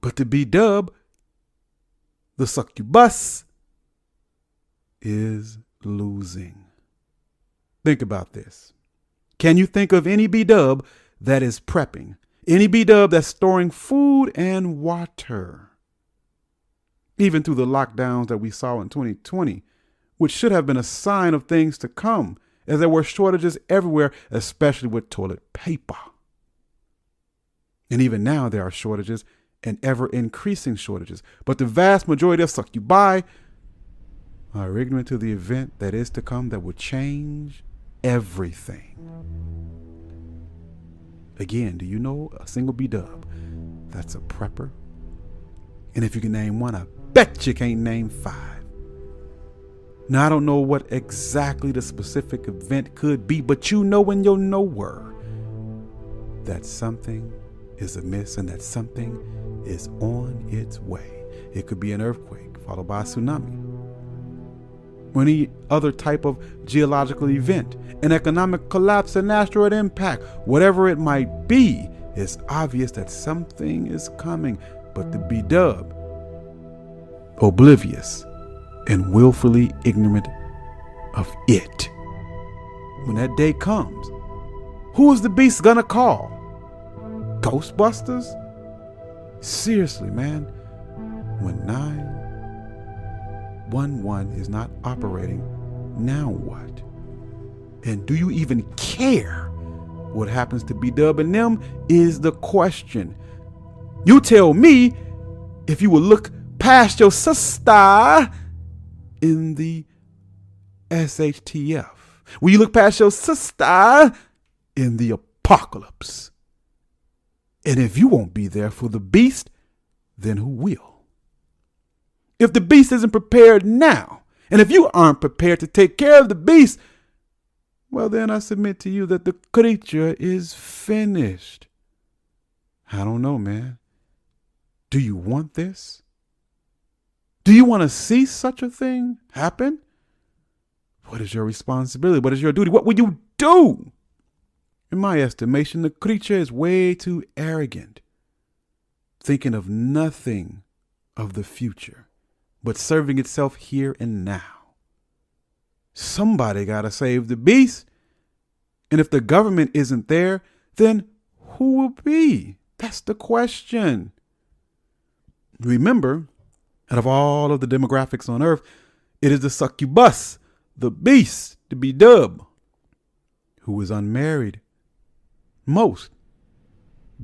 But the B-dub, the succubus, is losing. Think about this. Can you think of any B-dub that is prepping? Any B-dub that's storing food and water? Even through the lockdowns that we saw in 2020, which should have been a sign of things to come, as there were shortages everywhere, especially with toilet paper. And even now there are shortages and ever-increasing shortages. But the vast majority of succubi are ignorant to the event that is to come that will change everything. Again, do you know a single B-dub that's a prepper? And if you can name one, I bet you can't name 5. Now, I don't know what exactly the specific event could be, but you know in your knower that something is amiss and that something is on its way. It could be an earthquake followed by a tsunami, or any other type of geological event, an economic collapse, an asteroid impact, whatever it might be. It's obvious that something is coming, but the B-dub, oblivious and willfully ignorant of it. When that day comes, who is the beast gonna call? Ghostbusters? Seriously, man, when 911 is not operating, now what? And do you even care what happens to B-dub and them is the question. You tell me if you will look past your sister in the SHTF. Will you look past your sister in the apocalypse? And if you won't be there for the beast, then who will? If the beast isn't prepared now, and if you aren't prepared to take care of the beast, well, then I submit to you that the creature is finished. I don't know, man. Do you want this? Do you want to see such a thing happen? What is your responsibility? What is your duty? What will you do? In my estimation, the creature is way too arrogant, thinking of nothing of the future, but serving itself here and now. Somebody got to save the beast. And if the government isn't there, then who will be? That's the question. Remember, out of all of the demographics on Earth, it is the succubus, the beast, the B-dub, who is unmarried. Most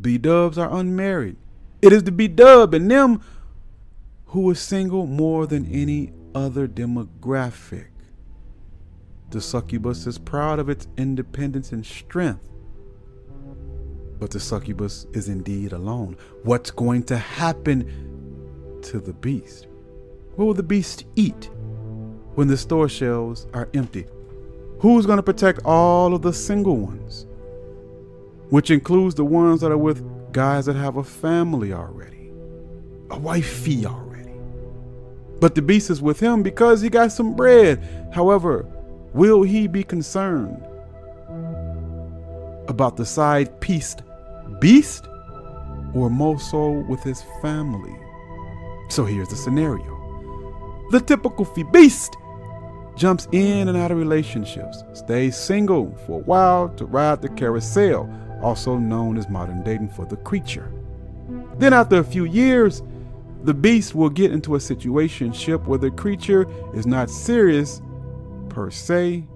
B-dubs are unmarried. It is the B-dub and them who is single more than any other demographic. The succubus is proud of its independence and strength. But the succubus is indeed alone. What's going to happen to the beast? What will the beast eat when the store shelves are empty? Who's going to protect all of the single ones? Which includes the ones that are with guys that have a family already, a wifey already. But the beast is with him because he got some bread. However, will he be concerned about the side-pieced beast, or more so with his family? So here's the scenario. The typical beast jumps in and out of relationships, stays single for a while to ride the carousel, also known as modern dating for the creature. Then after a few years, the beast will get into a situationship where the creature is not serious per se,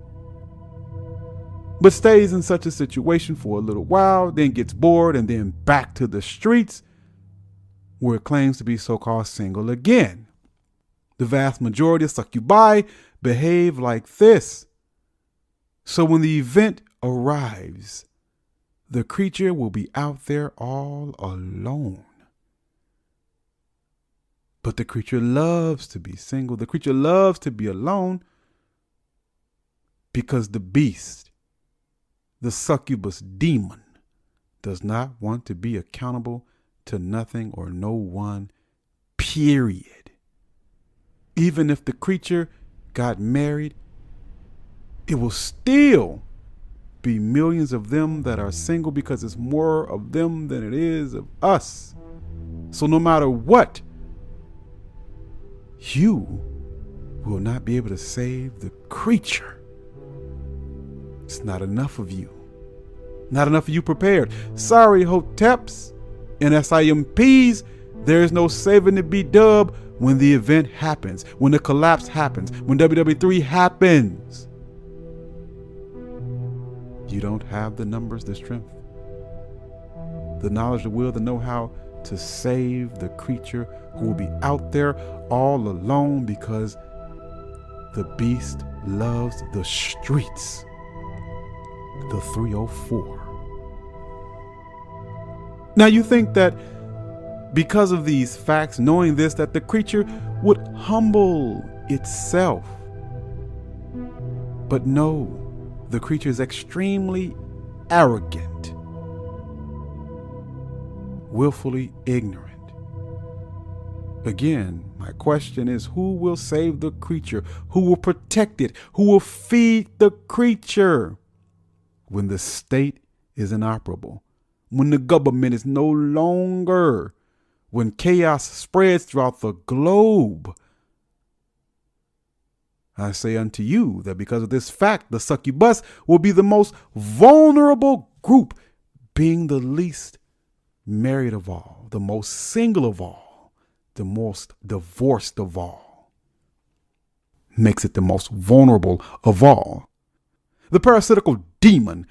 but stays in such a situation for a little while, then gets bored, and then back to the streets where it claims to be so-called single again. The vast majority of succubi behave like this. So when the event arrives, the creature will be out there all alone. But the creature loves to be single. The creature loves to be alone because the beast, the succubus demon, does not want to be accountable to nothing or no one, period. Even if the creature got married, it will still be millions of them that are single because it's more of them than it is of us. So no matter what, you will not be able to save the creature. It's not enough of you. Not enough of you prepared. Sorry, Hoteps and SIMPs. There is no saving the B-Dub when the event happens, when the collapse happens, when WW3 happens. You don't have the numbers, the strength, the knowledge, the will, the know-how to save the creature who will be out there all alone because the beast loves the streets. The 304. Now you think that because of these facts, knowing this, that the creature would humble itself. But no, the creature is extremely arrogant, willfully ignorant. Again, my question is, who will save the creature? Who will protect it? Who will feed the creature when the state is inoperable? When the government is no longer, when chaos spreads throughout the globe? I say unto you that because of this fact, the succubus will be the most vulnerable group, being the least married of all, the most single of all, the most divorced of all. Makes it the most vulnerable of all. The parasitical demon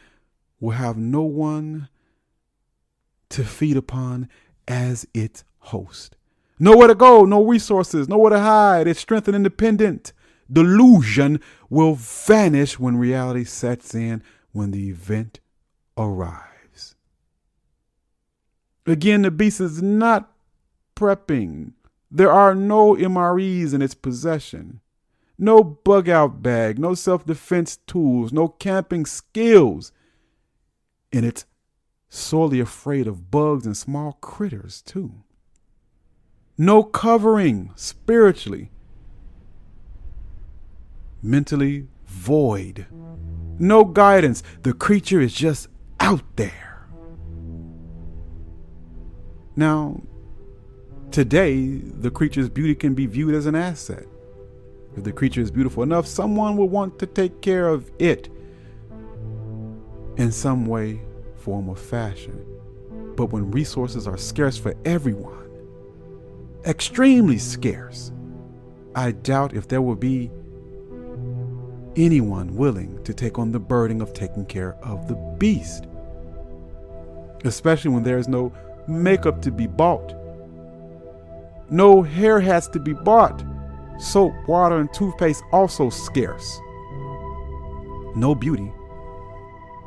will have no one to feed upon as its host. Nowhere to go, no resources, nowhere to hide. Its strength and independent delusion will vanish when reality sets in, when the event arrives. Again, the beast is not prepping. There are no MREs in its possession. No bug out bag, no self-defense tools, no camping skills. And it's sorely afraid of bugs and small critters too. No covering spiritually. Mentally void. No guidance. The creature is just out there. Now, today, the creature's beauty can be viewed as an asset. If the creature is beautiful enough, someone will want to take care of it in some way, form, or fashion. But when resources are scarce for everyone, extremely scarce, I doubt if there will be anyone willing to take on the burden of taking care of the beast. Especially when there is no makeup to be bought. No hair hats to be bought. Soap, water, and toothpaste also scarce. No beauty.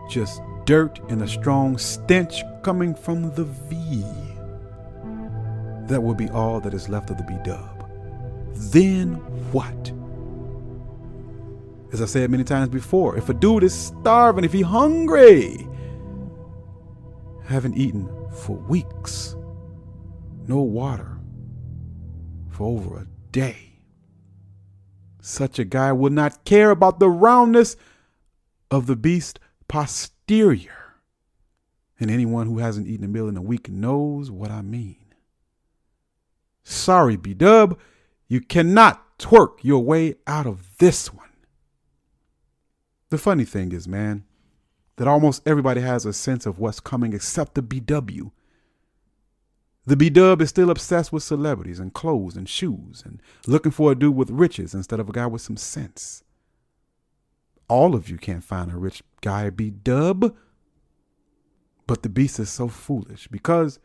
Just dirt and a strong stench coming from the V. That will be all that is left of the B-Dub. Then what? As I said many times before, if a dude is starving, if he's hungry, haven't eaten for weeks, no water for over a day, such a guy will not care about the roundness of the beast posterior. And anyone who hasn't eaten a meal in a week knows what I mean. Sorry, B-Dub, you cannot twerk your way out of this one. The funny thing is, man, that almost everybody has a sense of what's coming except the BW. The B-Dub is still obsessed with celebrities and clothes and shoes and looking for a dude with riches instead of a guy with some sense. All of you can't find a rich guy, B-Dub. But the beast is so foolish because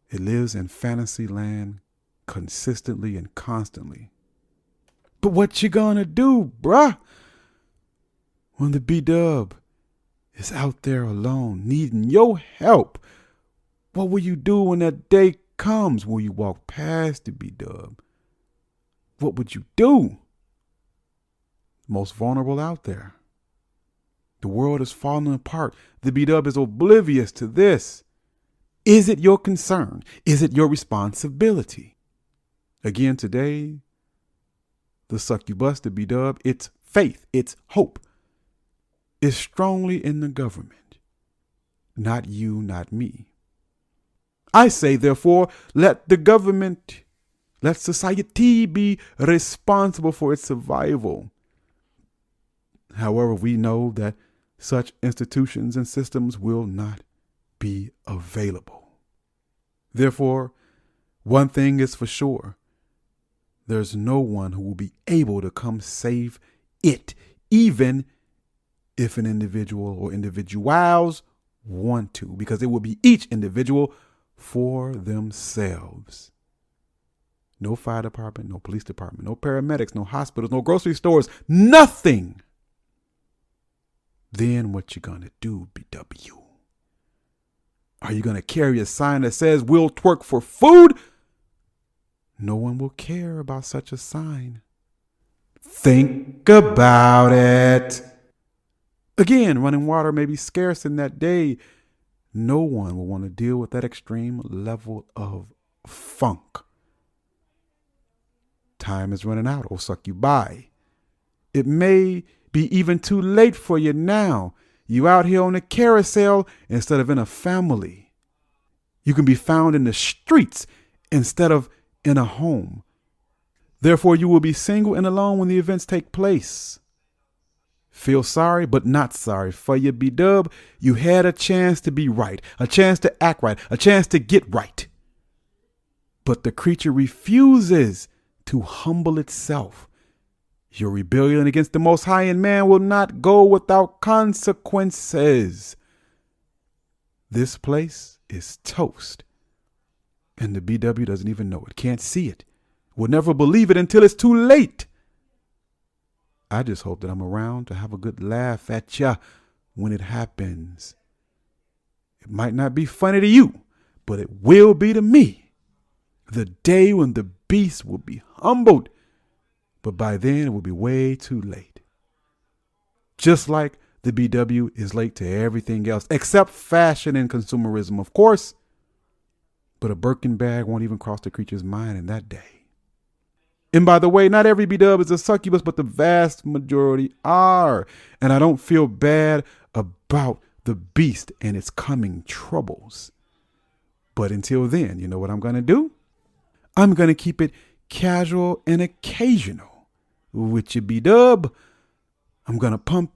it lives in fantasy land consistently and constantly. But what you gonna do, bruh? When the B-Dub is out there alone, needing your help, what will you do when that day comes? Will you walk past the B-Dub? What would you do? Most vulnerable out there. The world is falling apart. The B-Dub is oblivious to this. Is it your concern? Is it your responsibility? Again, today, the succubus, the B-Dub, its faith, its hope, is strongly in the government. Not you, not me. I say, therefore, let the government, let society be responsible for its survival. However, we know that such institutions and systems will not be available. Therefore, one thing is for sure. There's no one who will be able to come save it, even if an individual or individuals want to, because it will be each individual for themselves. No fire department, no police department, no paramedics, no hospitals, no grocery stores, nothing. Then what you gonna do, BW? Are you gonna carry a sign that says we'll twerk for food? No one will care about such a sign. Think about it. Again, running water may be scarce in that day. No one will want to deal with that extreme level of funk. Time is running out. It'll suck you by. It may be even too late for you now. You out here on the carousel instead of in a family. You can be found in the streets instead of in a home. Therefore, you will be single and alone when the events take place. Feel sorry, but not sorry for you, B-Dub. You had a chance to be right, a chance to act right, a chance to get right. But the creature refuses to humble itself. Your rebellion against the Most High in man will not go without consequences. This place is toast. And the BW doesn't even know it, can't see it, will never believe it until it's too late. I just hope that I'm around to have a good laugh at ya when it happens. It might not be funny to you, but it will be to me. The day when the beast will be humbled, but by then it will be way too late. Just like the BW is late to everything else, except fashion and consumerism, of course. But a Birkin bag won't even cross the creature's mind in that day. And by the way, not every B-Dub is a succubus, but the vast majority are. And I don't feel bad about the beast and its coming troubles. But until then, you know what I'm going to do? I'm going to keep it casual and occasional with your B-Dub. I'm going to pump